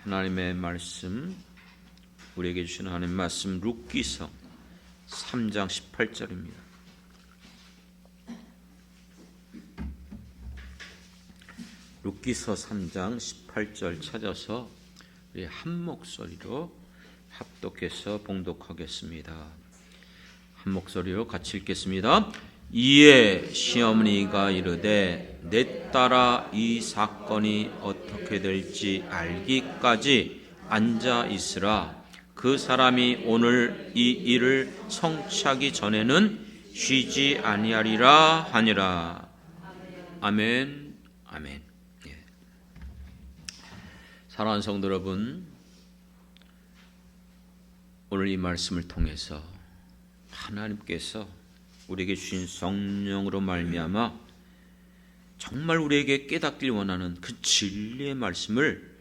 하나님의 말씀, 우리에게 주시는 하나님의 말씀 룻기서 3장 18절입니다. 룻기서 3장 18절 찾아서 우리 한 목소리로 합독해서 봉독하겠습니다. 한 목소리로 같이 읽겠습니다. 이에 시어머니가 이르되 내 딸아 이 사건이 어떻게 될지 알기까지 앉아 있으라. 그 사람이 오늘 이 일을 성취하기 전에는 쉬지 아니하리라 하니라. 아멘. 아멘. 예. 사랑하는 성도 여러분, 오늘 이 말씀을 통해서 하나님께서 우리에게 주신 성령으로 말미암아 정말 우리에게 깨닫길 원하는 그 진리의 말씀을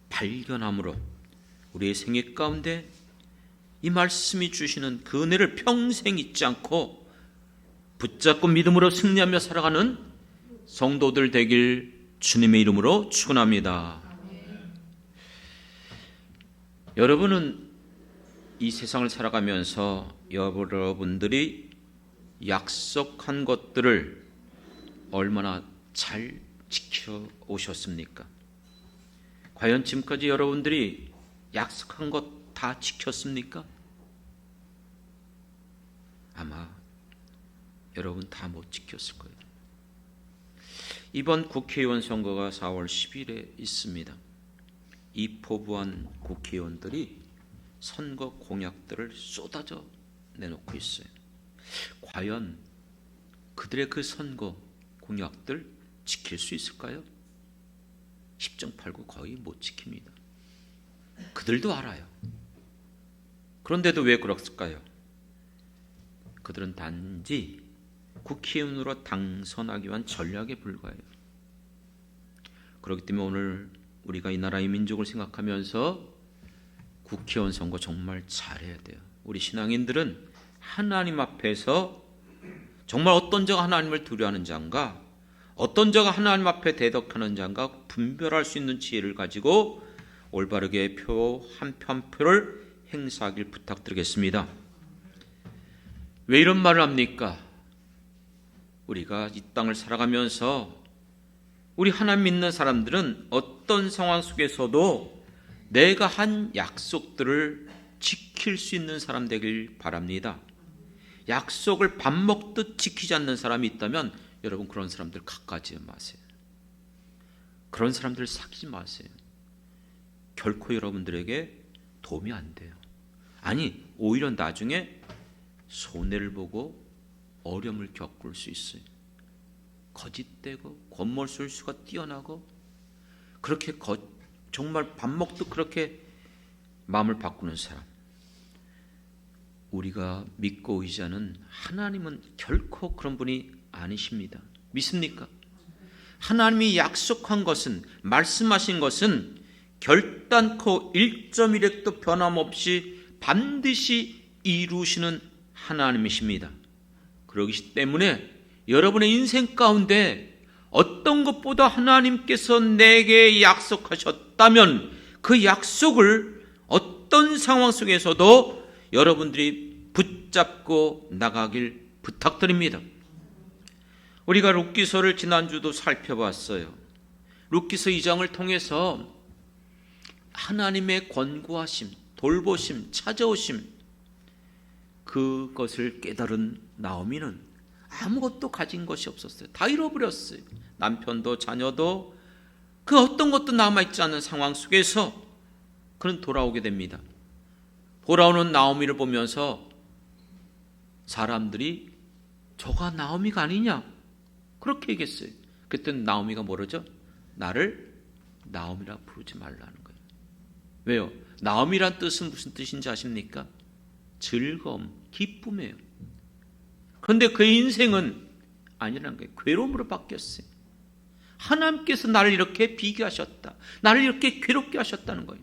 발견함으로 우리의 생애 가운데 이 말씀이 주시는 그 은혜를 평생 잊지 않고 붙잡고 믿음으로 승리하며 살아가는 성도들 되길 주님의 이름으로 축원합니다. 여러분은 이 세상을 살아가면서 여러분들이 약속한 것들을 얼마나 잘 지켜오셨습니까? 과연 지금까지 여러분들이 약속한 것 다 지켰습니까? 아마 여러분 다 못 지켰을 거예요. 이번 국회의원 선거가 4월 10일에 있습니다. 이 포부한 국회의원들이 선거 공약들을 쏟아져 내놓고 있어요. 과연 그들의 그 선거 공약들 지킬 수 있을까요? 10중 8구 거의 못 지킵니다. 그들도 알아요. 그런데도 왜 그랬을까요? 그들은 단지 국회의원으로 당선하기 위한 전략에 불과해요. 그렇기 때문에 오늘 우리가 이 나라의 민족을 생각하면서 국회의원 선거 정말 잘해야 돼요. 우리 신앙인들은 하나님 앞에서 정말 어떤 자가 하나님을 두려워하는 자인가, 어떤 자가 하나님 앞에 대덕하는 자인가 분별할 수 있는 지혜를 가지고 올바르게 표 한 표를 행사하길 부탁드리겠습니다. 왜 이런 말을 합니까? 우리가 이 땅을 살아가면서 우리 하나님 믿는 사람들은 어떤 상황 속에서도 내가 한 약속들을 지킬 수 있는 사람 되길 바랍니다. 약속을 밥 먹듯 지키지 않는 사람이 있다면 여러분 그런 사람들 가까이 마세요. 그런 사람들 사귀지 마세요. 결코 여러분들에게 도움이 안 돼요. 아니 오히려 나중에 손해를 보고 어려움을 겪을 수 있어요. 거짓되고 권모술수가 뛰어나고 그렇게 정말 밥 먹듯 그렇게 마음을 바꾸는 사람, 우리가 믿고 의지하는 하나님은 결코 그런 분이 아니십니다. 믿습니까? 하나님이 약속한 것은, 말씀하신 것은 결단코 1.1획도 변함없이 반드시 이루시는 하나님이십니다. 그러기 때문에 여러분의 인생 가운데 어떤 것보다 하나님께서 내게 약속하셨다면 그 약속을 어떤 상황 속에서도 여러분들이 붙잡고 나가길 부탁드립니다. 우리가 룻기서를 지난주도 살펴봤어요. 룻기서 2장을 통해서 하나님의 권고하심, 돌보심, 찾아오심, 그것을 깨달은 나오미는 아무것도 가진 것이 없었어요. 다 잃어버렸어요. 남편도 자녀도 그 어떤 것도 남아있지 않은 상황 속에서 그는 돌아오게 됩니다. 돌아오는 나오미를 보면서 사람들이 저가 나오미가 아니냐 그렇게 얘기했어요. 그때는 나오미가 모르죠? 나를 나오미라 부르지 말라는 거예요. 왜요? 나오미란 뜻은 무슨 뜻인지 아십니까? 즐거움, 기쁨이에요. 그런데 그의 인생은 아니라는 거예요. 괴로움으로 바뀌었어요. 하나님께서 나를 이렇게 비교하셨다, 나를 이렇게 괴롭게 하셨다는 거예요.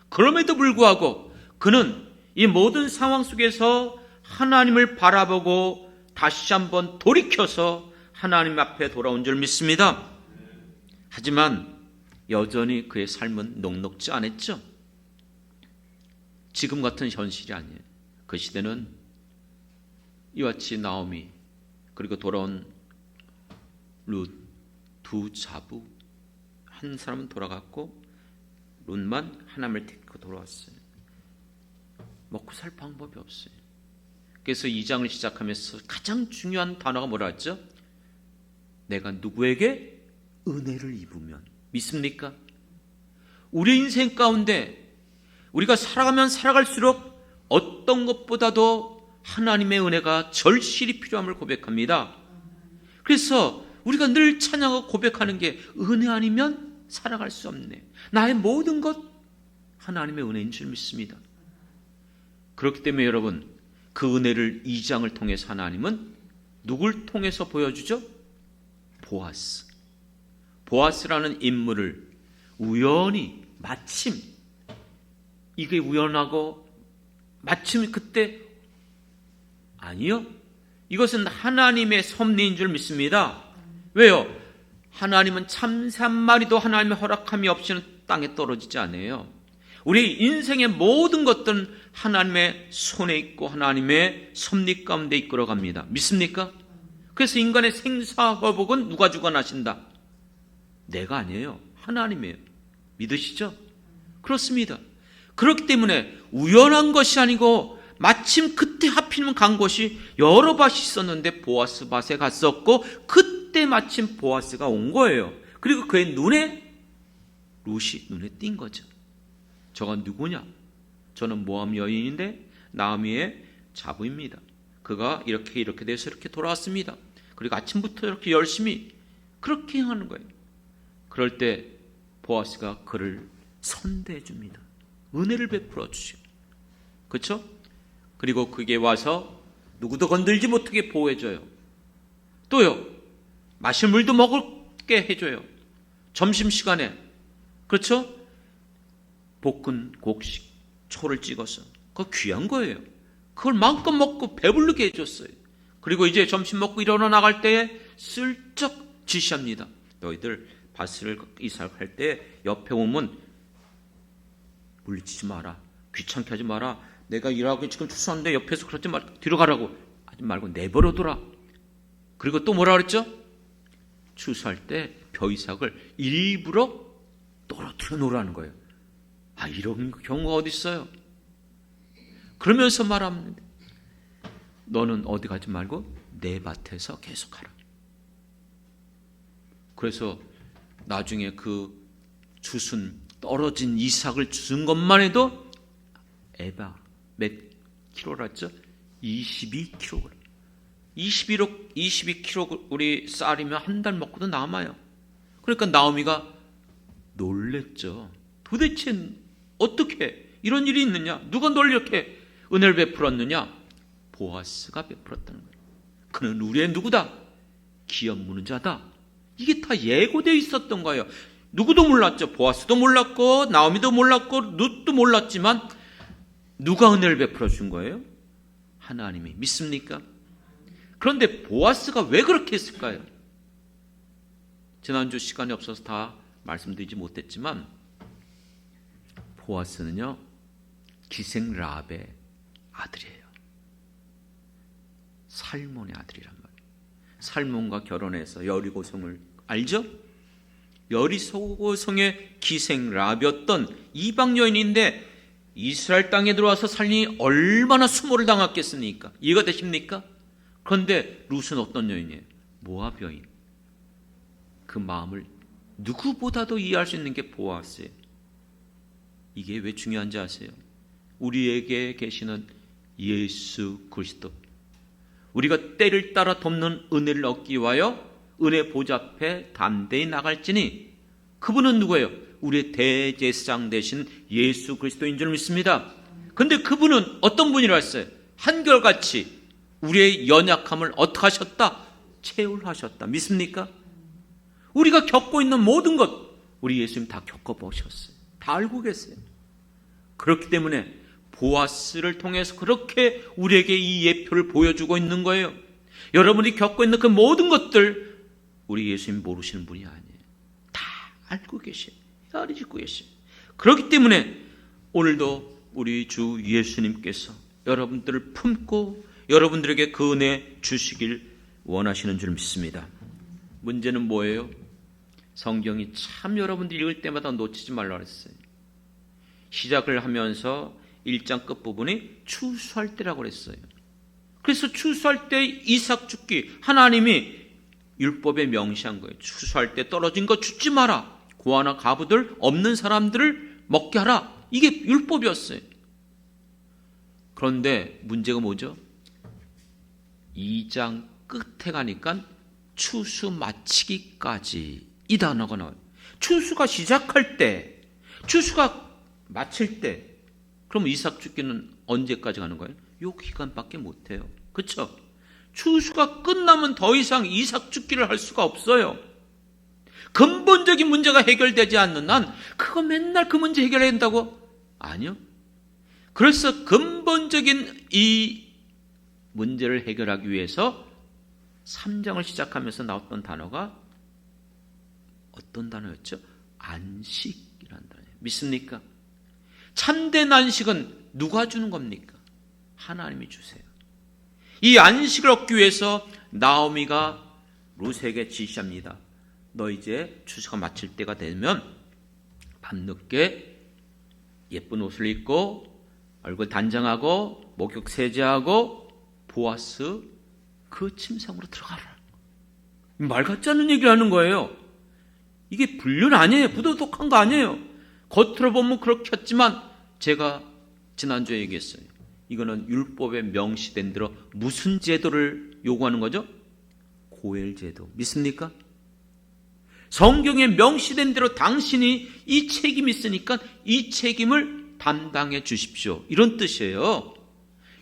그럼에도 불구하고 그는 이 모든 상황 속에서 하나님을 바라보고 다시 한번 돌이켜서 하나님 앞에 돌아온 줄 믿습니다. 하지만 여전히 그의 삶은 녹록지 않았죠. 지금 같은 현실이 아니에요. 그 시대는 이와 같이 나오미 그리고 돌아온 룻 두 자부, 한 사람은 돌아갔고 룻만 하나님을 택하고 돌아왔어요. 먹고 살 방법이 없어요. 그래서 2장을 시작하면서 가장 중요한 단어가 뭐라 했죠? 내가 누구에게 은혜를 입으면. 믿습니까? 우리 인생 가운데 우리가 살아가면 살아갈수록 어떤 것보다도 하나님의 은혜가 절실히 필요함을 고백합니다. 그래서 우리가 늘 찬양하고 고백하는 게 은혜 아니면 살아갈 수 없네. 나의 모든 것 하나님의 은혜인 줄 믿습니다. 그렇기 때문에 여러분, 그 은혜를 2장을 통해서 하나님은 누굴 통해서 보여주죠? 보아스. 보아스라는 인물을 우연히 마침, 이게 우연하고 마침 그때, 아니요, 이것은 하나님의 섭리인 줄 믿습니다. 왜요? 하나님은 참새 한 마리도 하나님의 허락함이 없이는 땅에 떨어지지 않아요. 우리 인생의 모든 것들은 하나님의 손에 있고 하나님의 섭리 가운데 이끌어갑니다. 믿습니까? 그래서 인간의 생사화복은 누가 주관하신다? 내가 아니에요. 하나님이에요. 믿으시죠? 그렇습니다. 그렇기 때문에 우연한 것이 아니고 마침 그때 하필이면 간 곳이 여러 밭이 있었는데 보아스 밭에 갔었고 그때 마침 보아스가 온 거예요. 그리고 그의 눈에 룻이 눈에 띈 거죠. 저가 누구냐? 저는 모함 여인인데 나오미의 자부입니다. 그가 이렇게 돼서 이렇게 돌아왔습니다. 그리고 아침부터 이렇게 열심히 그렇게 하는 거예요. 그럴 때 보아스가 그를 선대해 줍니다. 은혜를 베풀어 주시고, 그렇죠? 그리고 그게 와서 누구도 건들지 못하게 보호해줘요. 또요, 마실 물도 먹게 해줘요. 점심시간에, 그렇죠? 볶은 곡식, 초를 찍어서. 그거 귀한 거예요. 그걸 마음껏 먹고 배부르게 해줬어요. 그리고 이제 점심 먹고 일어나 나갈 때에 슬쩍 지시합니다. 너희들 밭을 이삭할 때 옆에 오면 물리치지 마라. 귀찮게 하지 마라. 내가 일하고 지금 추수하는데 옆에서 그러지 말고 뒤로 가라고 하지 말고 내버려둬라. 그리고 또 뭐라 그랬죠? 추수할 때 벼이삭을 일부러 떨어뜨려 놓으라는 거예요. 아, 이런 경우가 어디 있어요? 그러면서 말합니다. 너는 어디 가지 말고 내 밭에서 계속하라. 그래서 나중에 그 주순 떨어진 이삭을 주순 것만 해도 에바 몇 킬로랬죠? 22kg. 22kg 우리 쌀이면 한 달 먹고도 남아요. 그러니까 나오미가 놀랬죠. 도대체 어떻게 이런 일이 있느냐? 누가 널 이렇게 은혜를 베풀었느냐? 보아스가 베풀었다는 거예요. 그는 우리의 누구다? 기업 무는 자다. 이게 다 예고되어 있었던 거예요. 누구도 몰랐죠. 보아스도 몰랐고 나오미도 몰랐고 룻도 몰랐지만 누가 은혜를 베풀어 준 거예요? 하나님이. 믿습니까? 그런데 보아스가 왜 그렇게 했을까요? 지난주 시간이 없어서 다 말씀드리지 못했지만 보아스는요, 기생 라합의 아들이에요. 살몬의 아들이란 말이에요. 살몬과 결혼해서 여리고성을 알죠? 여리고성의 기생 라합이었던 이방 여인인데 이스라엘 땅에 들어와서 살림이 얼마나 수모를 당했겠습니까? 이해가 되십니까? 그런데 룻은 어떤 여인이에요? 모압 여인. 그 마음을 누구보다도 이해할 수 있는 게 보아스예요. 이게 왜 중요한지 아세요? 우리에게 계시는 예수 그리스도, 우리가 때를 따라 돕는 은혜를 얻기 위하여 은혜 보좌 앞에 담대히 나갈지니 그분은 누구예요? 우리의 대제사장 되신 예수 그리스도인 줄 믿습니다. 그런데 그분은 어떤 분이라 했어요? 한결같이 우리의 연약함을 어떻게 하셨다? 채울하셨다. 믿습니까? 우리가 겪고 있는 모든 것 우리 예수님 다 겪어보셨어요. 다 알고 계세요. 그렇기 때문에 보아스를 통해서 그렇게 우리에게 이 예표를 보여주고 있는 거예요. 여러분이 겪고 있는 그 모든 것들 우리 예수님 모르시는 분이 아니에요. 다 알고 계셔요. 다리 짚고 계셔요. 그렇기 때문에 오늘도 우리 주 예수님께서 여러분들을 품고 여러분들에게 그 은혜 주시길 원하시는 줄 믿습니다. 문제는 뭐예요? 성경이 참 여러분들이 읽을 때마다 놓치지 말라 그랬어요. 시작을 하면서 1장 끝부분이 추수할 때라고 그랬어요. 그래서 추수할 때 이삭 죽기, 하나님이 율법에 명시한 거예요. 추수할 때 떨어진 거 줍지 마라. 고아나 가부들 없는 사람들을 먹게 하라. 이게 율법이었어요. 그런데 문제가 뭐죠? 2장 끝에 가니까 추수 마치기까지 이 단어가 나와요. 추수가 시작할 때, 추수가 마칠 때, 그럼 이삭 죽기는 언제까지 가는 거예요? 요 기간밖에 못해요. 그렇죠? 추수가 끝나면 더 이상 이삭 죽기를 할 수가 없어요. 근본적인 문제가 해결되지 않는 한 그거 맨날 그 문제 해결해야 된다고? 아니요. 그래서 근본적인 이 문제를 해결하기 위해서 3장을 시작하면서 나왔던 단어가 어떤 단어였죠? 안식이라는 단어예요. 믿습니까? 참된 안식은 누가 주는 겁니까? 하나님이 주세요. 이 안식을 얻기 위해서 나오미가 룻에게 지시합니다. 너 이제 추수가 마칠 때가 되면 밤늦게 예쁜 옷을 입고 얼굴 단장하고 목욕 세제하고 보아스 그 침상으로 들어가라. 말 같지 않은 얘기를 하는 거예요. 이게 불륜 아니에요. 부도덕한 거 아니에요. 겉으로 보면 그렇게 했지만 제가 지난주에 얘기했어요. 이거는 율법에 명시된 대로 무슨 제도를 요구하는 거죠? 고엘 제도. 믿습니까? 성경에 명시된 대로 당신이 이 책임이 있으니까 이 책임을 담당해 주십시오. 이런 뜻이에요.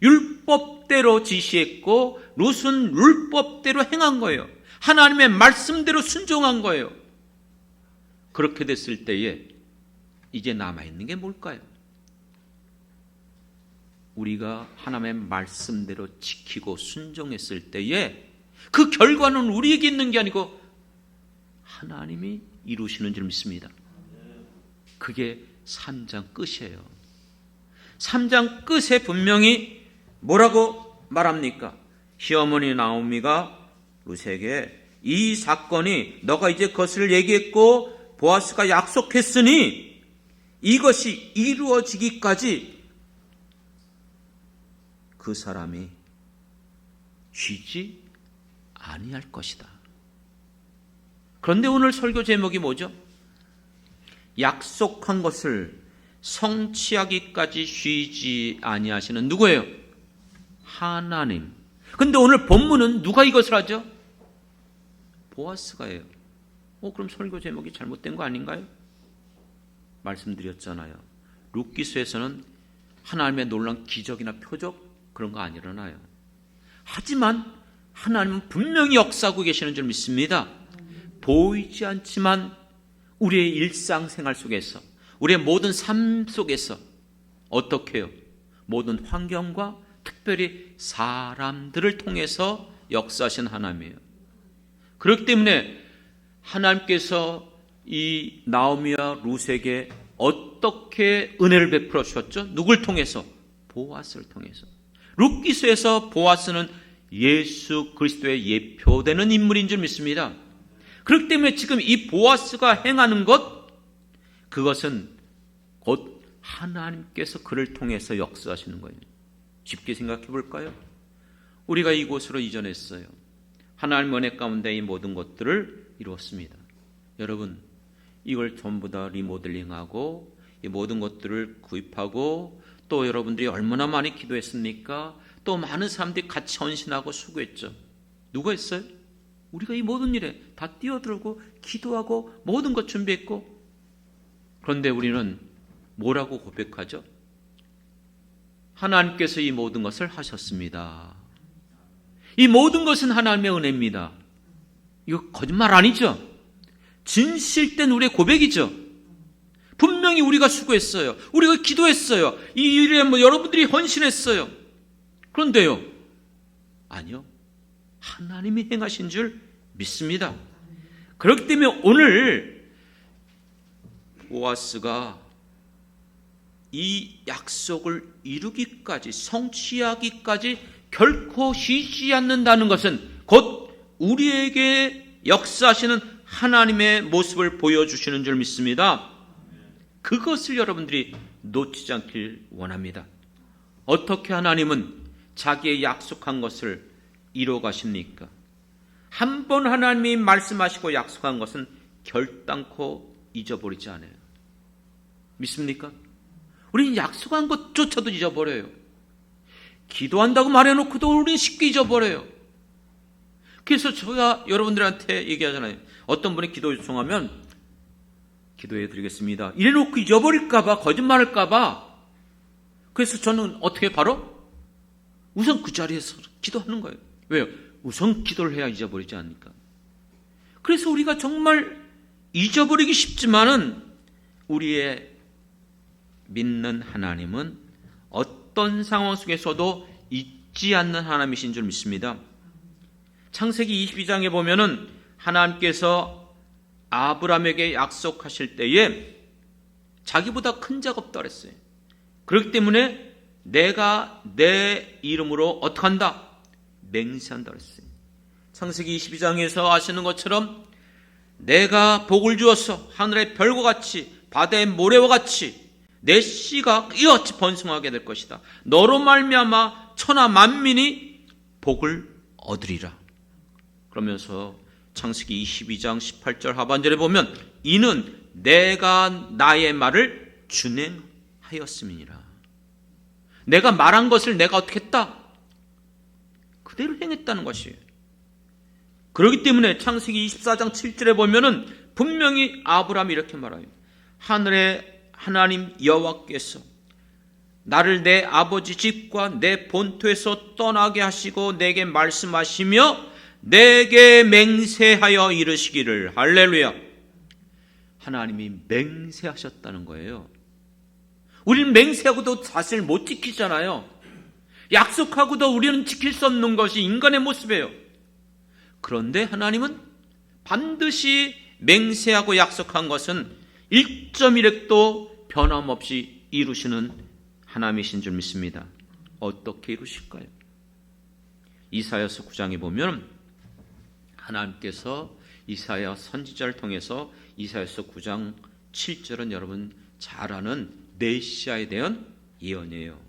율법대로 지시했고 룻은 율법대로 행한 거예요. 하나님의 말씀대로 순종한 거예요. 그렇게 됐을 때에 이제 남아있는 게 뭘까요? 우리가 하나님의 말씀대로 지키고 순종했을 때에 그 결과는 우리에게 있는 게 아니고 하나님이 이루시는 줄 믿습니다. 그게 3장 끝이에요. 3장 끝에 분명히 뭐라고 말합니까? 시어머니 나오미가 룻에게 이 사건이 너가 이제 그것을 얘기했고 보아스가 약속했으니 이것이 이루어지기까지 그 사람이 쉬지 아니할 것이다. 그런데 오늘 설교 제목이 뭐죠? 약속한 것을 성취하기까지 쉬지 아니하시는 누구예요? 하나님. 근데 오늘 본문은 누가 이것을 하죠? 보아스가 해요. 그럼 설교 제목이 잘못된 거 아닌가요? 말씀드렸잖아요. 룻기서에서는 하나님의 놀라운 기적이나 표적 그런 거 안 일어나요. 하지만 하나님은 분명히 역사하고 계시는 줄 믿습니다. 보이지 않지만 우리의 일상생활 속에서 우리의 모든 삶 속에서 어떻게 해요? 모든 환경과 특별히 사람들을 통해서 역사하신 하나님이에요. 그렇기 때문에 하나님께서 이 나오미와 룻에게 어떻게 은혜를 베풀어 주셨죠? 누굴 통해서? 보아스를 통해서. 룻기서에서 보아스는 예수 그리스도의 예표되는 인물인 줄 믿습니다. 그렇기 때문에 지금 이 보아스가 행하는 것, 그것은 곧 하나님께서 그를 통해서 역사하시는 거예요. 쉽게 생각해 볼까요? 우리가 이곳으로 이전했어요. 하나님 은혜 가운데 이 모든 것들을 이루었습니다. 여러분, 이걸 전부 다 리모델링하고 이 모든 것들을 구입하고 또 여러분들이 얼마나 많이 기도했습니까? 또 많은 사람들이 같이 헌신하고 수고했죠. 누가 했어요? 우리가 이 모든 일에 다 뛰어들고 기도하고 모든 것 준비했고, 그런데 우리는 뭐라고 고백하죠? 하나님께서 이 모든 것을 하셨습니다. 이 모든 것은 하나님의 은혜입니다. 이거 거짓말 아니죠? 진실된 우리의 고백이죠. 분명히 우리가 수고했어요. 우리가 기도했어요. 이 일에 여러분들이 헌신했어요. 그런데요, 아니요. 하나님이 행하신 줄 믿습니다. 그렇기 때문에 오늘 보아스가 이 약속을 이루기까지, 성취하기까지 결코 쉬지 않는다는 것은 곧 우리에게 역사하시는 하나님의 모습을 보여주시는 줄 믿습니다. 그것을 여러분들이 놓치지 않길 원합니다. 어떻게 하나님은 자기의 약속한 것을 이루어 가십니까? 한 번 하나님이 말씀하시고 약속한 것은 결단코 잊어버리지 않아요. 믿습니까? 우리는 약속한 것조차도 잊어버려요. 기도한다고 말해놓고도 우리는 쉽게 잊어버려요. 그래서 제가 여러분들한테 얘기하잖아요. 어떤 분이 기도 요청하면 기도해 드리겠습니다. 이래놓고 잊어버릴까봐, 거짓말할까봐. 그래서 저는 어떻게 바로? 우선 그 자리에서 기도하는 거예요. 왜요? 우선 기도를 해야 잊어버리지 않으니까. 그래서 우리가 정말 잊어버리기 쉽지만은 우리의 믿는 하나님은 어떤 상황 속에서도 잊지 않는 하나님이신 줄 믿습니다. 창세기 22장에 보면은 하나님께서 아브라함에게 약속하실 때에 자기보다 큰 자가 없다 그랬어요. 그렇기 때문에 내가 내 이름으로 어떻게 한다? 맹세한다 그랬어요. 창세기 22장에서 아시는 것처럼 내가 복을 주어서 하늘의 별과 같이 바다의 모래와 같이 내 씨가 이와 같이 번성하게 될 것이다. 너로 말미암아 천하 만민이 복을 얻으리라. 그러면서 창세기 22장 18절 하반절에 보면 이는 내가 나의 말을 준행하였음이니라. 내가 말한 것을 내가 어떻게 했다? 그대로 행했다는 것이에요. 그렇기 때문에 창세기 24장 7절에 보면은 분명히 아브라함이 이렇게 말해요. 하늘의 하나님 여호와께서 나를 내 아버지 집과 내 본토에서 떠나게 하시고 내게 말씀하시며 내게 맹세하여 이르시기를. 할렐루야. 하나님이 맹세하셨다는 거예요. 우리는 맹세하고도 사실 못 지키잖아요. 약속하고도 우리는 지킬 수 없는 것이 인간의 모습이에요. 그런데 하나님은 반드시 맹세하고 약속한 것은 1.1획도 변함없이 이루시는 하나님이신 줄 믿습니다. 어떻게 이루실까요? 이사야서 9장에 보면 하나님께서 이사야 선지자를 통해서 이사야서 9장 7절은 여러분 잘 아는 메시아에 대한 예언이에요.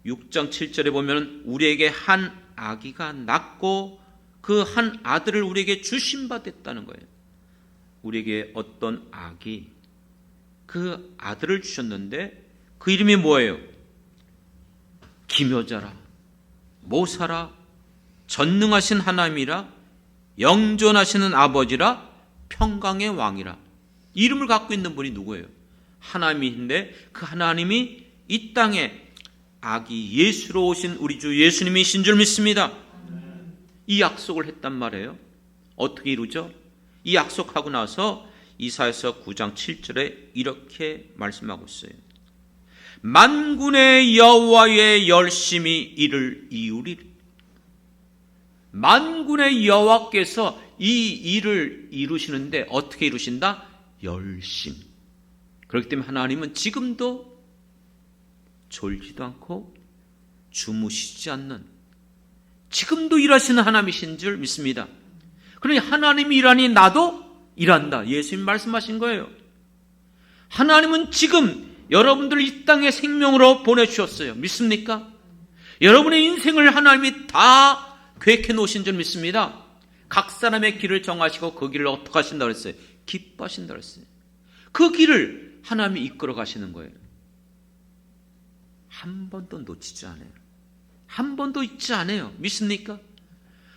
6장 7절에 보면 우리에게 한 아기가 낳고 그 한 아들을 우리에게 주신 바 됐다는 거예요. 우리에게 어떤 아기, 그 아들을 주셨는데 그 이름이 뭐예요? 기묘자라, 모사라, 전능하신 하나님이라, 영존하시는 아버지라, 평강의 왕이라. 이름을 갖고 있는 분이 누구예요? 하나님인데 그 하나님이 이 땅에 아기 예수로 오신 우리 주 예수님이신 줄 믿습니다. 이 약속을 했단 말이에요. 어떻게 이루죠? 이 약속하고 나서 이사야서 9장 7절에 이렇게 말씀하고 있어요. 만군의 여호와의 열심히 이를 이루리라. 만군의 여호와께서 이 일을 이루시는데 어떻게 이루신다? 열심. 그렇기 때문에 하나님은 지금도 졸지도 않고 주무시지 않는, 지금도 일하시는 하나님이신 줄 믿습니다. 그러니 하나님이 일하니 나도 일한다. 예수님 말씀하신 거예요. 하나님은 지금 여러분들을 이 땅에 생명으로 보내주셨어요. 믿습니까? 여러분의 인생을 하나님이 다 계획해 놓으신 줄 믿습니다. 각 사람의 길을 정하시고 그 길을 어떻게 하신다고 그랬어요? 기뻐하신다고 그랬어요. 그 길을 하나님이 이끌어 가시는 거예요. 한 번도 놓치지 않아요. 한 번도 잊지 않아요. 믿습니까?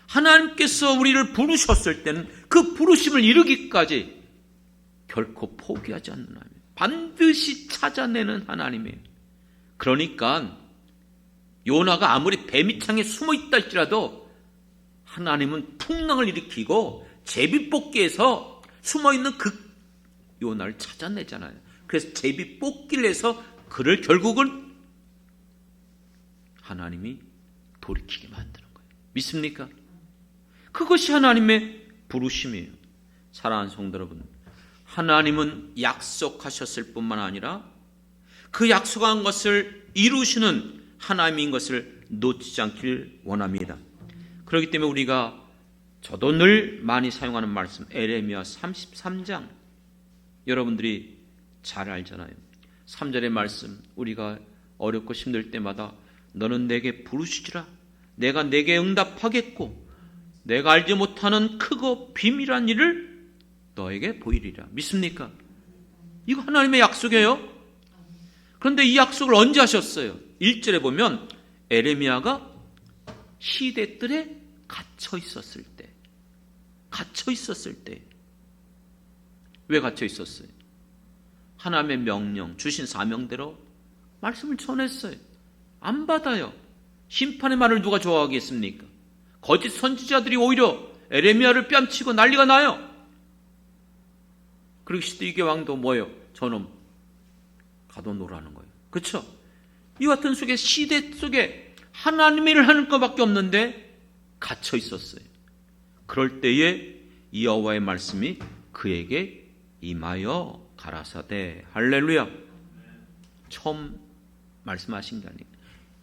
하나님께서 우리를 부르셨을 때는 그 부르심을 이루기까지 결코 포기하지 않는 하나님, 반드시 찾아내는 하나님이에요. 그러니까 요나가 아무리 뱀이창에 숨어 있다 할지라도 하나님은 풍랑을 일으키고 제비뽑기에서 숨어있는 그 요나를 찾아내잖아요. 그래서 제비뽑기를 해서 그를 결국은 하나님이 돌이키게 만드는 거예요. 믿습니까? 그것이 하나님의 부르심이에요. 사랑하는 성도 여러분, 하나님은 약속하셨을 뿐만 아니라 그 약속한 것을 이루시는 하나님인 것을 놓치지 않길 원합니다. 그렇기 때문에 우리가 저도 늘 많이 사용하는 말씀 에레미야 33장 여러분들이 잘 알잖아요. 3절의 말씀 우리가 어렵고 힘들 때마다 너는 내게 부르시리라 내가 내게 응답하겠고 내가 알지 못하는 크고 비밀한 일을 너에게 보이리라. 믿습니까? 이거 하나님의 약속이에요. 그런데 이 약속을 언제 하셨어요? 1절에 보면 에레미야가 시대들에 갇혀 있었을 때. 왜 갇혀 있었어요? 하나님의 명령, 주신 사명대로 말씀을 전했어요. 안 받아요. 심판의 말을 누가 좋아하겠습니까? 거짓 선지자들이 오히려 에레미야를 뺨치고 난리가 나요. 그리고 시드기야 왕도 뭐예요? 저놈 가둬놓으라는 거예요. 그렇죠? 이 같은 속에 시대 속에 하나님의 일을 하는 것밖에 없는데 갇혀 있었어요. 그럴 때에 여호와의 말씀이 그에게 임하여 가라사대. 할렐루야. 처음 말씀하신 게 아니에요.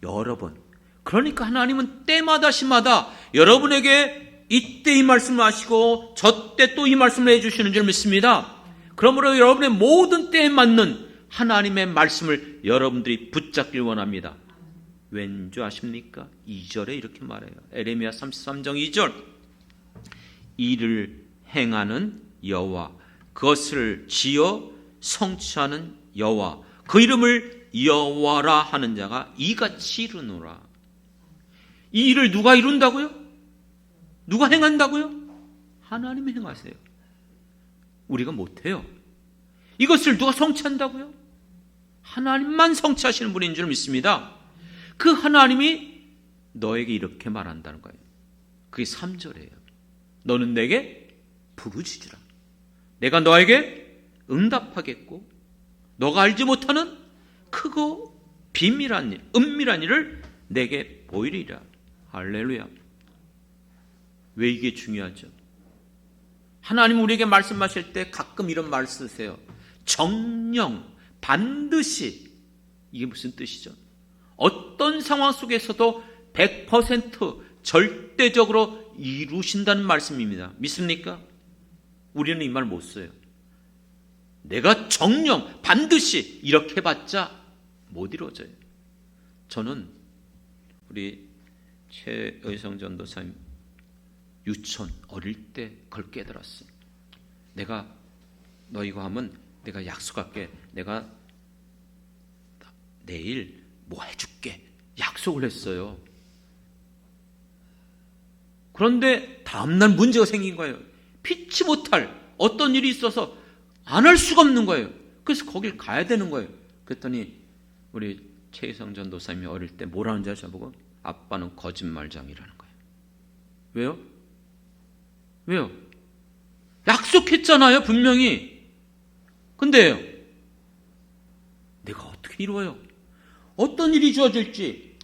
여러 번. 그러니까 하나님은 때마다 시마다 여러분에게 이때 이 말씀을 하시고 저때 또 이 말씀을 해주시는 줄 믿습니다. 그러므로 여러분의 모든 때에 맞는 하나님의 말씀을 여러분들이 붙잡길 원합니다. 왠지 아십니까? 2절에 이렇게 말해요. 에레미야 33장 2절. 이를 행하는 여호와 그것을 지어 성취하는 여호와 그 이름을 여호와라 하는 자가 이같이 이르노라. 이 일을 누가 이룬다고요? 누가 행한다고요? 하나님이 행하세요. 우리가 못해요. 이것을 누가 성취한다고요? 하나님만 성취하시는 분인 줄 믿습니다. 그 하나님이 너에게 이렇게 말한다는 거예요. 그게 3절이에요. 너는 내게 부르짖으라. 내가 너에게 응답하겠고 너가 알지 못하는 크고 비밀한 일, 은밀한 일을 내게 보이리라. 할렐루야. 왜 이게 중요하죠? 하나님 우리에게 말씀하실 때 가끔 이런 말 쓰세요. 정령, 반드시. 이게 무슨 뜻이죠? 어떤 상황 속에서도 100% 절대적으로 이루신다는 말씀입니다. 믿습니까? 우리는 이 말 못 써요. 내가 정령, 반드시 이렇게 해봤자 못 이루어져요. 저는 우리 최의성 전도사님 유치원 어릴 때 그걸 깨달았어요. 내가 너 이거 하면 내가 약속할게. 내가 내일 뭐 해줄게. 약속을 했어요. 그런데 다음날 문제가 생긴 거예요. 피치 못할 어떤 일이 있어서 안 할 수가 없는 거예요. 그래서 거길 가야 되는 거예요. 그랬더니 우리 최희성 전도사님이 어릴 때 뭐라는지 아셔보고 아빠는 거짓말장이라는 거예요. 왜요? 왜요? 약속했잖아요, 분명히. 근데요, 내가 어떻게 이루어요? 어떤 일이 주어질지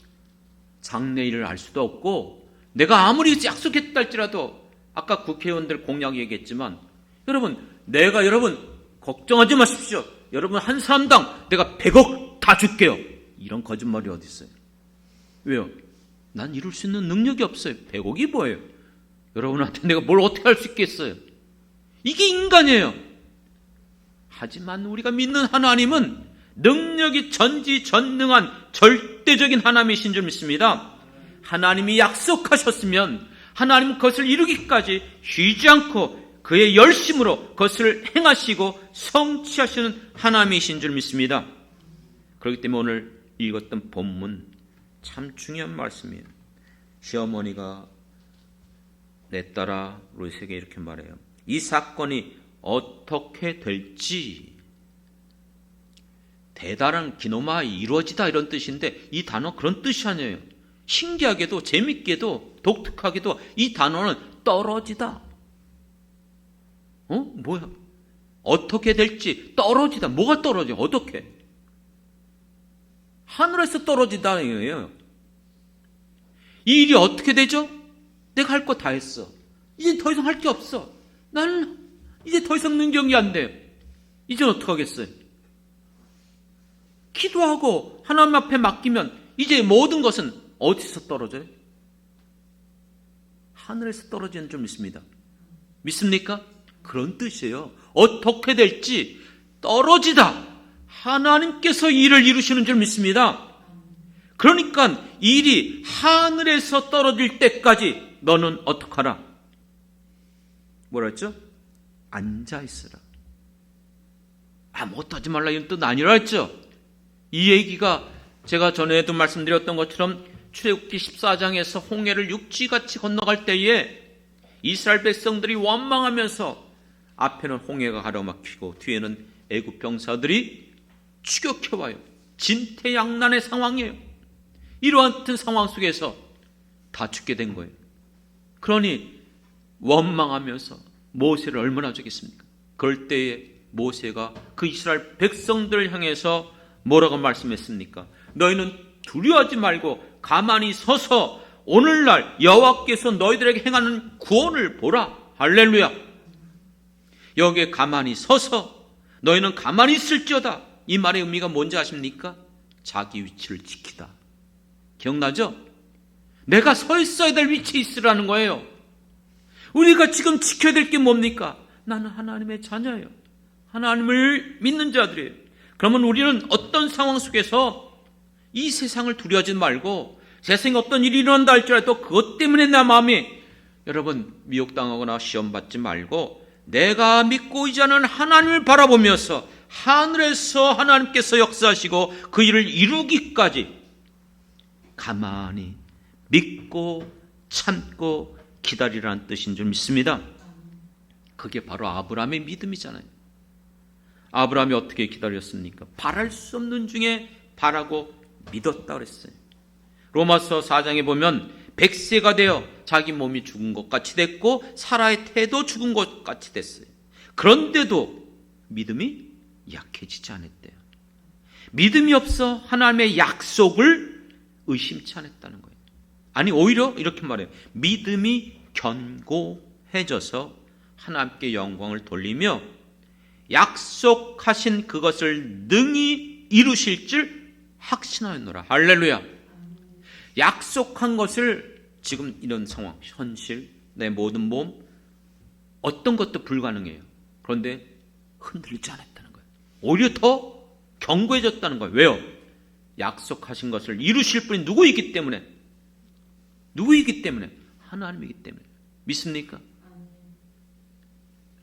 장래일을 알 수도 없고 내가 아무리 약속했다 할지라도 아까 국회의원들 공약 얘기했지만 여러분 걱정하지 마십시오. 여러분 한 사람당 내가 100억 다 줄게요. 이런 거짓말이 어디 있어요? 왜요? 난 이룰 수 있는 능력이 없어요. 100억이 뭐예요? 여러분한테 내가 뭘 어떻게 할 수 있겠어요? 이게 인간이에요. 하지만 우리가 믿는 하나님은 능력이 전지전능한 절대적인 하나님이신 줄 믿습니다. 하나님이 약속하셨으면 하나님은 그것을 이루기까지 쉬지 않고 그의 열심으로 그것을 행하시고 성취하시는 하나님이신 줄 믿습니다. 그렇기 때문에 오늘 읽었던 본문 참 중요한 말씀이에요. 시어머니가 내 딸아 로이스에게 이렇게 말해요. 이 사건이 어떻게 될지 대단한 기노마 이루어지다 이런 뜻인데 이 단어 그런 뜻이 아니에요. 신기하게도 재밌게도 독특하게도 이 단어는 떨어지다. 뭐야? 어떻게 될지 떨어지다. 뭐가 떨어져? 어떻게? 하늘에서 떨어지다 이거예요. 이 일이 어떻게 되죠? 내가 할 거 다 했어. 이제 더 이상 할 게 없어. 나는 이제 더 이상 능력이 안 돼. 이제 어떡하겠어요? 기도하고 하나님 앞에 맡기면 이제 모든 것은 어디서 떨어져요? 하늘에서 떨어지는 줄 믿습니다. 믿습니까? 그런 뜻이에요. 어떻게 될지 떨어지다 하나님께서 일을 이루시는 줄 믿습니다. 그러니까 일이 하늘에서 떨어질 때까지 너는 어떡하라? 뭐라 했죠? 앉아있으라. 아무것도 하지 말라 이런 뜻 아니라 했죠. 이 얘기가 제가 전에도 말씀드렸던 것처럼 출애굽기 14장에서 홍해를 육지같이 건너갈 때에 이스라엘 백성들이 원망하면서 앞에는 홍해가 가로막히고 뒤에는 애굽 병사들이 추격해와요. 진퇴양난의 상황이에요. 이러한 같은 상황 속에서 다 죽게 된 거예요. 그러니 원망하면서 모세를 얼마나 죽였습니까? 그럴 때에 모세가 그 이스라엘 백성들을 향해서 뭐라고 말씀했습니까? 너희는 두려워하지 말고 가만히 서서 오늘날 여호와께서 너희들에게 행하는 구원을 보라. 할렐루야. 여기에 가만히 서서 너희는 가만히 있을지어다. 이 말의 의미가 뭔지 아십니까? 자기 위치를 지키다. 기억나죠? 내가 서 있어야 될 위치에 있으라는 거예요. 우리가 지금 지켜야 될 게 뭡니까? 나는 하나님의 자녀예요. 하나님을 믿는 자들이에요. 그러면 우리는 어떤 상황 속에서 이 세상을 두려워하지 말고 세상에 어떤 일이 일어난다 할지라도 그것 때문에 내 마음이 여러분 미혹당하거나 시험받지 말고 내가 믿고 의지하는 하나님을 바라보면서 하늘에서 하나님께서 역사하시고 그 일을 이루기까지 가만히 믿고 참고 기다리라는 뜻인 줄 믿습니다. 그게 바로 아브라함의 믿음이잖아요. 아브라함이 어떻게 기다렸습니까? 바랄 수 없는 중에 바라고 믿었다 그랬어요. 로마서 4장에 보면 100세가 되어 자기 몸이 죽은 것 같이 됐고 사라의 태도 죽은 것 같이 됐어요. 그런데도 믿음이 약해지지 않았대요. 믿음이 없어 하나님의 약속을 의심치 않았다는 거예요. 아니 오히려 이렇게 말해요. 믿음이 견고해져서 하나님께 영광을 돌리며 약속하신 그것을 능히 이루실 줄 확신하였노라. 할렐루야. 약속한 것을 지금 이런 상황, 현실, 내 모든 몸 어떤 것도 불가능해요. 그런데 흔들리지 않았다는 거예요. 오히려 더 견고해졌다는 거예요. 왜요? 약속하신 것을 이루실 분이 누구이기 때문에 하나님이기 때문에. 믿습니까?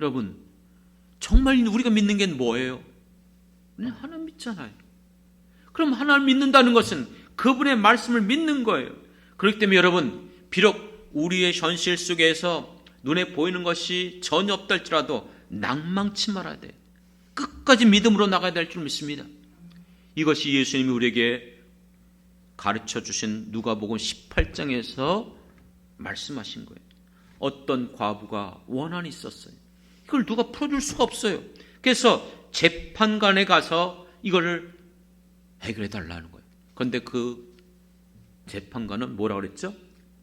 여러분 정말 우리가 믿는 게 뭐예요? 그냥 하나님 믿잖아요. 그럼 하나님 믿는다는 것은 그분의 말씀을 믿는 거예요. 그렇기 때문에 여러분 비록 우리의 현실 속에서 눈에 보이는 것이 전혀 없다 할지라도 낭망치 말아야 돼요. 끝까지 믿음으로 나가야 될 줄 믿습니다. 이것이 예수님이 우리에게 가르쳐 주신 누가복음 18장에서 말씀하신 거예요. 어떤 과부가 원한이 있었어요. 이걸 누가 풀어줄 수가 없어요. 그래서 재판관에 가서 이거를 해결해 달라는 거예요. 그런데 그 재판관은 뭐라고 그랬죠?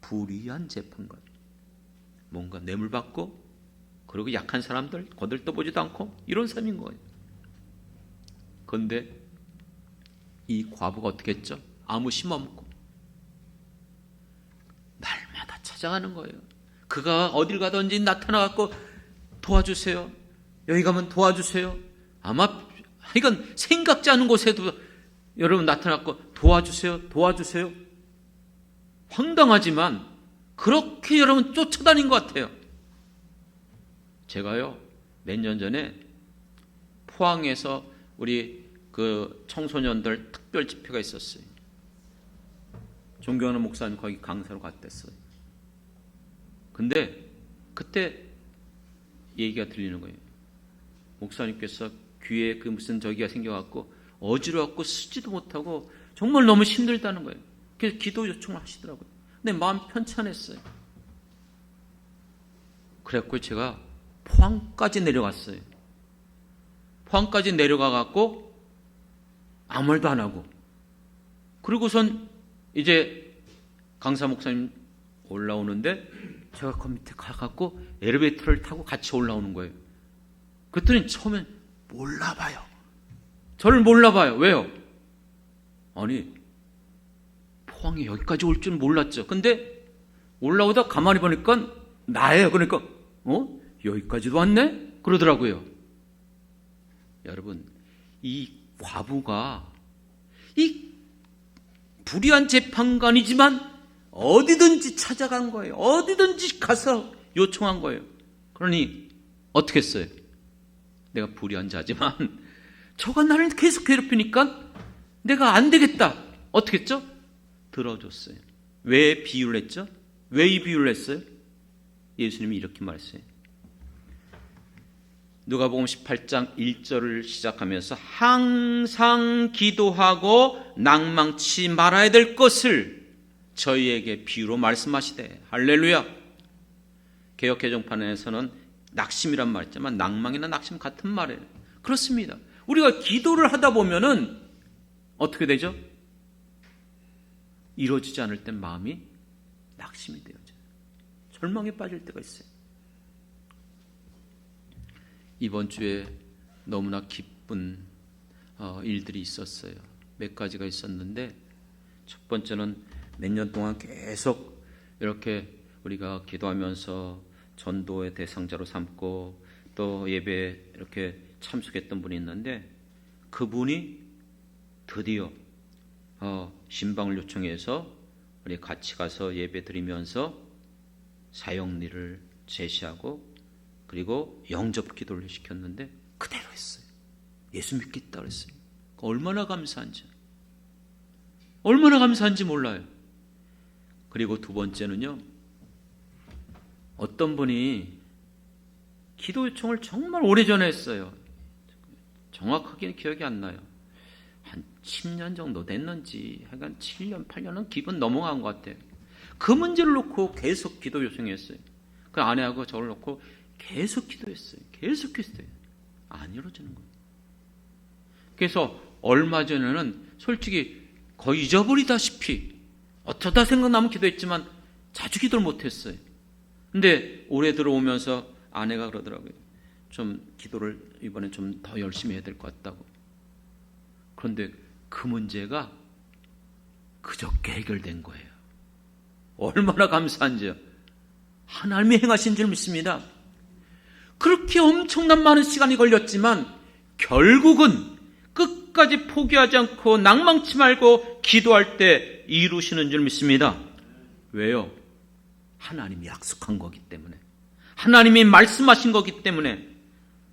불의한 재판관. 뭔가 뇌물 받고 그리고 약한 사람들 거들떠보지도 않고 이런 사람인 거예요. 그런데 이 과부가 어떻게 했죠? 아무 힘 없고 날마다 찾아가는 거예요. 그가 어딜 가든지 나타나갖고 도와주세요. 여기 가면 도와주세요. 아마 이건 생각지 않은 곳에도 여러분 나타났고 도와주세요. 황당하지만 그렇게 여러분 쫓아다닌 것 같아요. 제가요 몇 년 전에 포항에서 우리 그 청소년들 특별 집회가 있었어요. 존경하는 목사님 거기 강사로 갔댔어요. 근데 그때 얘기가 들리는 거예요. 목사님께서 귀에 그 무슨 저기가 생겨갖고 어지러웠고 쓰지도 못하고 정말 너무 힘들다는 거예요. 그래서 기도 요청을 하시더라고요. 근데 마음 편찮았어요. 그래갖고 제가 포항까지 내려갔어요. 포항까지 내려가갖고 아무 말도 안 하고 그리고선 이제 강사 목사님 올라오는데 제가 그 밑에 가갖고 엘리베이터를 타고 같이 올라오는 거예요. 그랬더니 처음엔 몰라봐요. 저를 몰라봐요. 왜요? 아니, 포항이 여기까지 올 줄 몰랐죠. 근데 올라오다 가만히 보니까 나예요. 그러니까 여기까지도 왔네? 그러더라고요. 여러분, 이 과부가 이 불의한 재판관이지만 어디든지 찾아간 거예요. 어디든지 가서 요청한 거예요. 그러니 어떻게 했어요? 내가 불의한 자지만 저가 나를 계속 괴롭히니까 내가 안 되겠다. 어떻게 했죠? 들어줬어요. 왜 비유를 했죠? 왜 이 비유를 했어요? 예수님이 이렇게 말했어요. 누가복음 18장 1절을 시작하면서 항상 기도하고 낭망치 말아야 될 것을 저희에게 비유로 말씀하시되. 할렐루야. 개역개정판에서는 낙심이란 말 있지만 낭망이나 낙심 같은 말이에요. 그렇습니다. 우리가 기도를 하다 보면은 어떻게 되죠? 이루어지지 않을 땐 마음이 낙심이 되어져요. 절망에 빠질 때가 있어요. 이번 주에 너무나 기쁜 일들이 있었어요. 몇 가지가 있었는데, 첫 번째는 몇 년 동안 계속 이렇게 우리가 기도하면서 전도의 대상자로 삼고 또 예배에 이렇게 참석했던 분이 있는데, 그분이 드디어 신방을 요청해서 우리 같이 가서 예배 드리면서 사역일을 제시하고 그리고 영접 기도를 시켰는데 그대로 했어요. 예수 믿겠다 그랬어요. 얼마나 감사한지 몰라요. 그리고 두 번째는요, 어떤 분이 기도 요청을 정말 오래전에 했어요. 정확하게는 기억이 안 나요. 한 10년 정도 됐는지 하여간 7년, 8년은 기본 넘어간 것 같아요. 그 문제를 놓고 계속 기도 요청했어요. 그 아내하고 저를 놓고 계속 기도했어요. 안 이루어지는 거예요. 그래서 얼마 전에는 솔직히 거의 잊어버리다시피 어쩌다 생각나면 기도했지만 자주 기도를 못했어요. 근데 올해 들어오면서 아내가 그러더라고요. 좀 기도를 이번에 좀 더 열심히 해야 될 것 같다고. 그런데 그 문제가 그저께 해결된 거예요. 얼마나 감사한지요. 하나님이 행하신 줄 믿습니다. 그렇게 엄청난 많은 시간이 걸렸지만 결국은 끝까지 포기하지 않고 낭망치 말고 기도할 때 이루시는 줄 믿습니다. 왜요? 하나님이 약속한 거기 때문에, 하나님이 말씀하신 거기 때문에.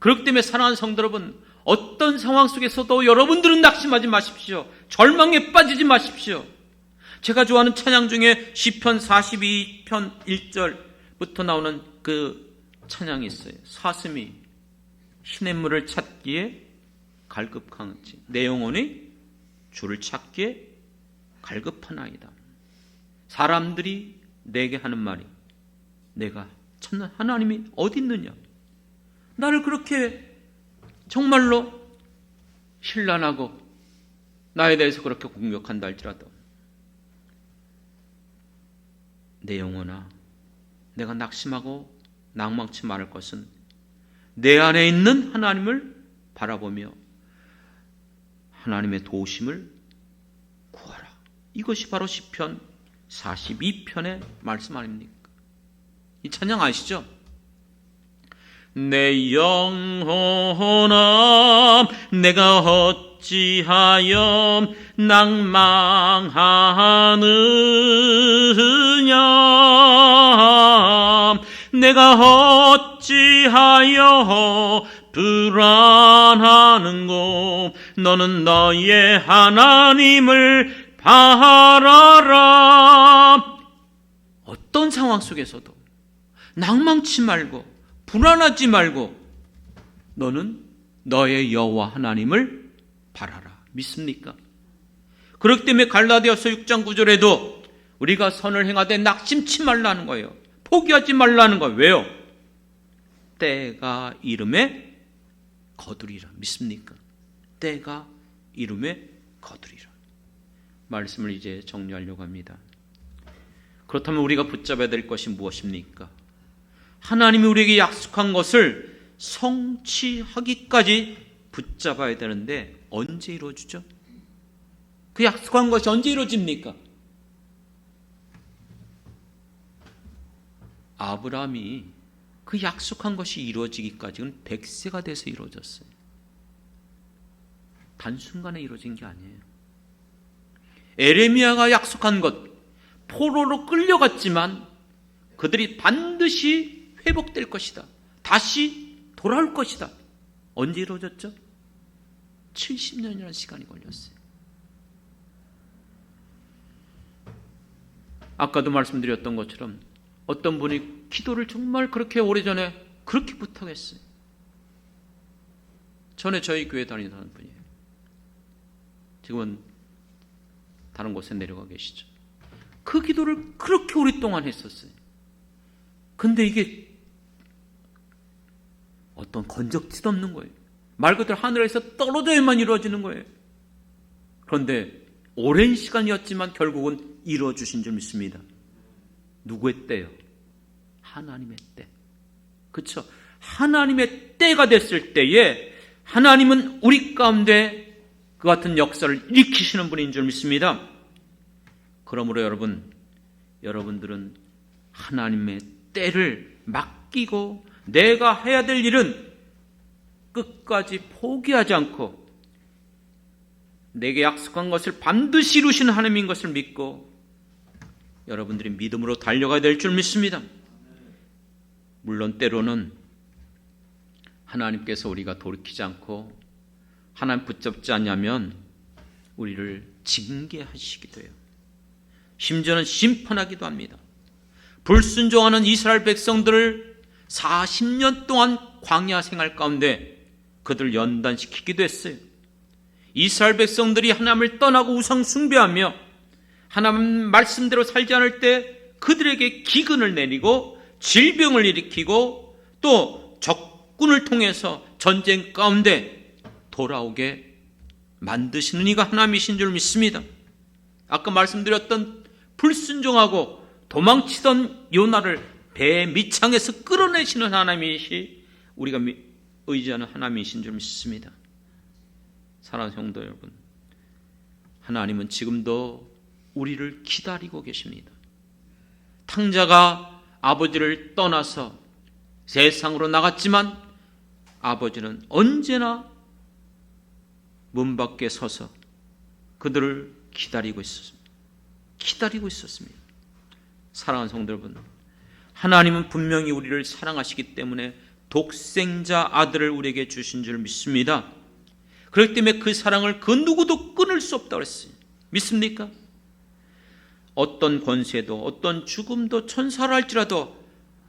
그렇기 때문에 사랑하는 성도 여러분, 어떤 상황 속에서도 여러분들은 낙심하지 마십시오. 절망에 빠지지 마십시오. 제가 좋아하는 찬양 중에 시편 42편 1절부터 나오는 그 찬양이 있어요. 사슴이 시냇물을 찾기에 갈급한지 내 영혼이 주를 찾기에 갈급하나이다. 사람들이 내게 하는 말이, 내가 찾는 하나님이 어디 있느냐, 나를 그렇게 정말로 신란하고 나에 대해서 그렇게 공격한다 할지라도 내 영혼아, 내가 낙심하고 낭망치 말할 것은 내 안에 있는 하나님을 바라보며 하나님의 도우심을 구하라. 이것이 바로 시편 42편의 말씀 아닙니까? 이 찬양 아시죠? 내 영혼아, 내가 어찌하여 낭망하느냐, 내가 어찌하여 불안하는고, 너는 너의 하나님을 바라라. 어떤 상황 속에서도 낭망치 말고 불안하지 말고 너는 너의 여호와 하나님을 바라라. 믿습니까? 그렇기 때문에 갈라디아서 6장 9절에도 우리가 선을 행하되 낙심치 말라는 거예요. 포기하지 말라는 거예요. 왜요? 때가 이름에 거두리라. 믿습니까? 때가 이름에 거두리라. 말씀을 이제 정리하려고 합니다. 그렇다면 우리가 붙잡아야 될 것이 무엇입니까? 하나님이 우리에게 약속한 것을 성취하기까지 붙잡아야 되는데 언제 이루어지죠? 그 약속한 것이 언제 이루어집니까? 아브라함이 그 약속한 것이 이루어지기까지는 100세가 돼서 이루어졌어요. 단순간에 이루어진 게 아니에요. 에레미야가 약속한 것, 포로로 끌려갔지만 그들이 반드시 회복될 것이다. 다시 돌아올 것이다. 언제 이루어졌죠? 70년이라는 시간이 걸렸어요. 아까도 말씀드렸던 것처럼 어떤 분이 기도를 정말 그렇게 오래전에 그렇게 부탁했어요. 전에 저희 교회 다니던 분이에요. 지금은 다른 곳에 내려가 계시죠. 그 기도를 그렇게 오랫동안 했었어요. 근데 이게 어떤 건적지도 없는 거예요. 말 그대로 하늘에서 떨어져야만 이루어지는 거예요. 그런데 오랜 시간이었지만 결국은 이루어주신 줄 믿습니다. 누구의 때요? 하나님의 때. 그렇죠? 하나님의 때가 됐을 때에 하나님은 우리 가운데 그 같은 역사를 일으키시는 분인 줄 믿습니다. 그러므로 여러분들은 하나님의 때를 맡기고 내가 해야 될 일은 끝까지 포기하지 않고 내게 약속한 것을 반드시 이루시는 하나님인 것을 믿고 여러분들이 믿음으로 달려가야 될 줄 믿습니다. 물론 때로는 하나님께서 우리가 돌이키지 않고 하나님 붙잡지 않냐면 우리를 징계하시기도 해요. 심지어는 심판하기도 합니다. 불순종하는 이스라엘 백성들을 40년 동안 광야 생활 가운데 그들을 연단시키기도 했어요. 이스라엘 백성들이 하나님을 떠나고 우상 숭배하며 하나님 말씀대로 살지 않을 때 그들에게 기근을 내리고 질병을 일으키고 또 적군을 통해서 전쟁 가운데 돌아오게 만드시는 이가 하나님이신 줄 믿습니다. 아까 말씀드렸던 불순종하고 도망치던 요나를 배 밑창에서 끌어내시는 하나님이시 우리가 의지하는 하나님이신 줄 믿습니다. 사랑하는 성도 여러분, 하나님은 지금도 우리를 기다리고 계십니다. 탕자가 아버지를 떠나서 세상으로 나갔지만 아버지는 언제나 문 밖에 서서 그들을 기다리고 있었습니다. 사랑하는 성도 여러분, 하나님은 분명히 우리를 사랑하시기 때문에 독생자 아들을 우리에게 주신 줄 믿습니다. 그렇기 때문에 그 사랑을 그 누구도 끊을 수 없다고 했어요. 믿습니까? 어떤 권세도 어떤 죽음도 천사라 할지라도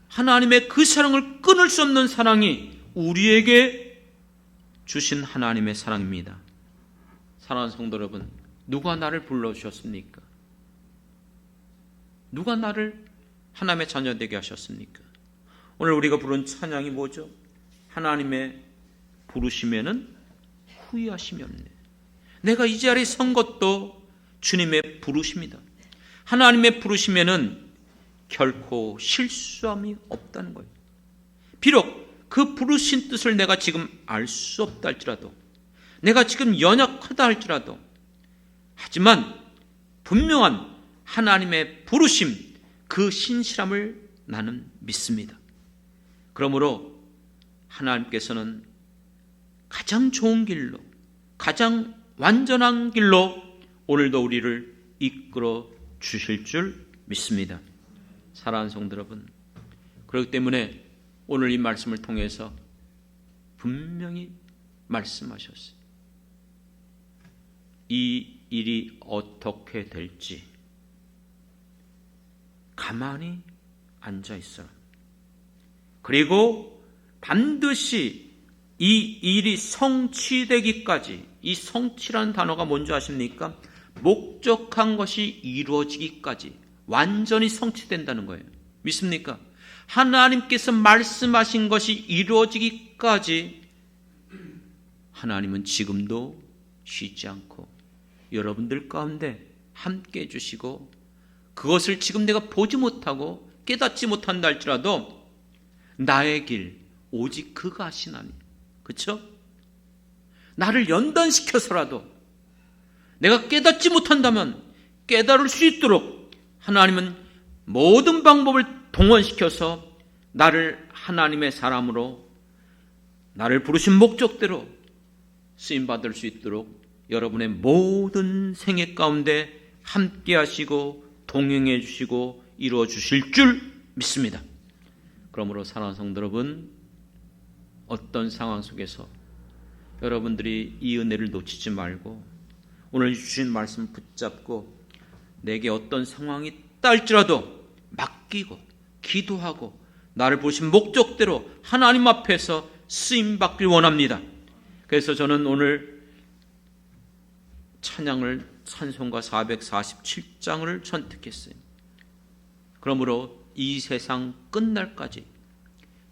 하나님의 그 사랑을 끊을 수 없는 사랑이 우리에게 주신 하나님의 사랑입니다. 사랑하는 성도 여러분, 누가 나를 불러주셨습니까? 누가 나를 하나님의 자녀 되게 하셨습니까? 오늘 우리가 부른 찬양이 뭐죠? 하나님의 부르심에는 후회하심이 없네. 내가 이 자리에 선 것도 주님의 부르심이다. 하나님의 부르심에는 결코 실수함이 없다는 거예요. 비록 그 부르신 뜻을 내가 지금 알 수 없다 할지라도, 내가 지금 연약하다 할지라도, 하지만 분명한 하나님의 부르심, 그 신실함을 나는 믿습니다. 그러므로 하나님께서는 가장 좋은 길로, 가장 완전한 길로 오늘도 우리를 이끌어 주실 줄 믿습니다. 사랑하는 성도 여러분, 그렇기 때문에 오늘 이 말씀을 통해서 분명히 말씀하셨어요. 이 일이 어떻게 될지 가만히 앉아 있어라. 그리고 반드시 이 일이 성취되기까지, 이 성취라는 단어가 뭔지 아십니까? 목적한 것이 이루어지기까지, 완전히 성취된다는 거예요. 믿습니까? 하나님께서 말씀하신 것이 이루어지기까지 하나님은 지금도 쉬지 않고 여러분들 가운데 함께 해주시고, 그것을 지금 내가 보지 못하고 깨닫지 못한다 할지라도 나의 길 오직 그가 아시나니, 그렇죠? 나를 연단시켜서라도 내가 깨닫지 못한다면 깨달을 수 있도록 하나님은 모든 방법을 동원시켜서 나를 하나님의 사람으로, 나를 부르신 목적대로 쓰임받을 수 있도록 여러분의 모든 생애 가운데 함께 하시고 동행해 주시고 이루어 주실 줄 믿습니다. 그러므로 사랑하는 성도 여러분, 어떤 상황 속에서 여러분들이 이 은혜를 놓치지 말고 오늘 주신 말씀 붙잡고 내게 어떤 상황이 있다 할지라도 맡기고 기도하고 나를 부르신 목적대로 하나님 앞에서 쓰임받길 원합니다. 그래서 저는 오늘 찬송가 447장을 선택했어요. 그러므로 이 세상 끝날까지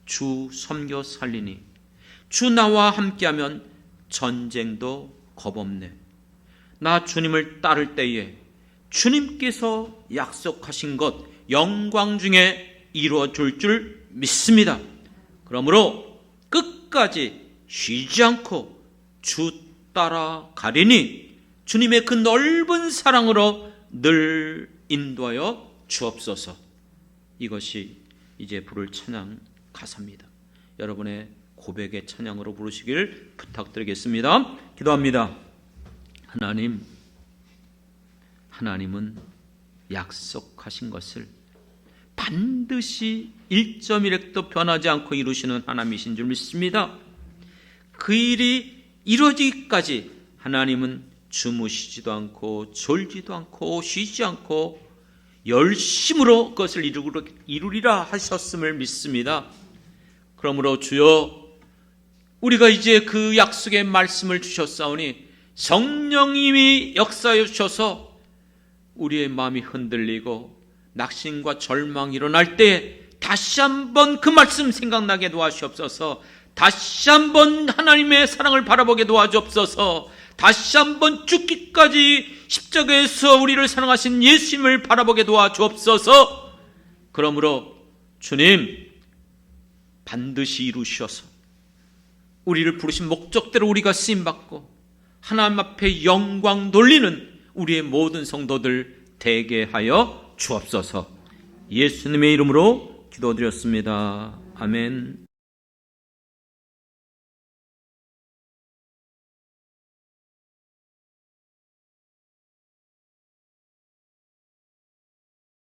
주 섬겨 살리니 주 나와 함께하면 전쟁도 겁없네. 나 주님을 따를 때에 주님께서 약속하신 것 영광 중에 이루어질 줄 믿습니다. 그러므로 끝까지 쉬지 않고 주 따라가리니 주님의 그 넓은 사랑으로 늘 인도하여 주옵소서. 이것이 이제 부를 찬양 가사입니다. 여러분의 고백의 찬양으로 부르시길 부탁드리겠습니다. 기도합니다. 하나님은 약속하신 것을 반드시 1.1획도 변하지 않고 이루시는 하나님이신 줄 믿습니다. 그 일이 이루어지기까지 하나님은 주무시지도 않고 졸지도 않고 쉬지 않고 열심으로 그것을 이루리라 하셨음을 믿습니다. 그러므로 주여, 우리가 이제 그 약속의 말씀을 주셨사오니 성령님이 역사해 주셔서 우리의 마음이 흔들리고 낙심과 절망이 일어날 때 다시 한번 그 말씀 생각나게 도와주옵소서. 다시 한번 하나님의 사랑을 바라보게 도와주옵소서. 다시 한번 죽기까지 십자가에서 우리를 사랑하신 예수님을 바라보게 도와주옵소서. 그러므로 주님, 반드시 이루셔서 우리를 부르신 목적대로 우리가 쓰임받고 하나님 앞에 영광 돌리는 우리의 모든 성도들 되게 하여 주옵소서. 예수님의 이름으로 기도드렸습니다. 아멘.